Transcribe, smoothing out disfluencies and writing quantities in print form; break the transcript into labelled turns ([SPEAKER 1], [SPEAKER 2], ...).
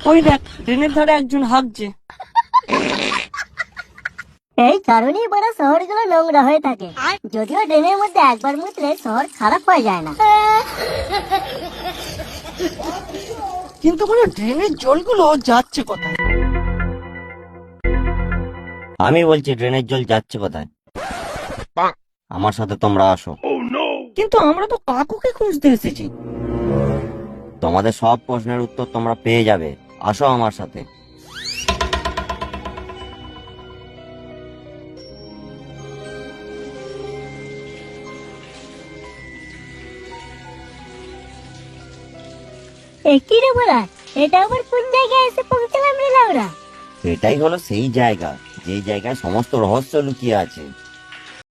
[SPEAKER 1] ওই দেখ, ট্রেনের ধারে একজন হাঁকছে।
[SPEAKER 2] এই কারণেই বড় শহরগুলো নোংরা হয়ে থাকে। যদিও ড্রেনের মধ্যে একবার মুতলে শহর খারাপ হয়ে যায় না।
[SPEAKER 1] কিন্তু ড্রেনের জলগুলো যাচ্ছে কোথায়?
[SPEAKER 3] আমি বলছি ড্রেনের জল যাচ্ছে কোথায়। আমার সাথে তোমরা আসো।
[SPEAKER 1] কিন্তু আমরা তো কাকুকে খুঁজতে এসেছি।
[SPEAKER 3] তোমাদের সব প্রশ্নের উত্তর তোমরা পেয়ে যাবে, আসো আমার সাথে।
[SPEAKER 2] একই রে বলা, এটা আবার কোন জায়গায় এসে পৌঁছলাম রে লাউরা?
[SPEAKER 3] এটাই হলো সেই জায়গা, যেই জায়গায় সমস্ত রহস্য লুকিয়ে আছে।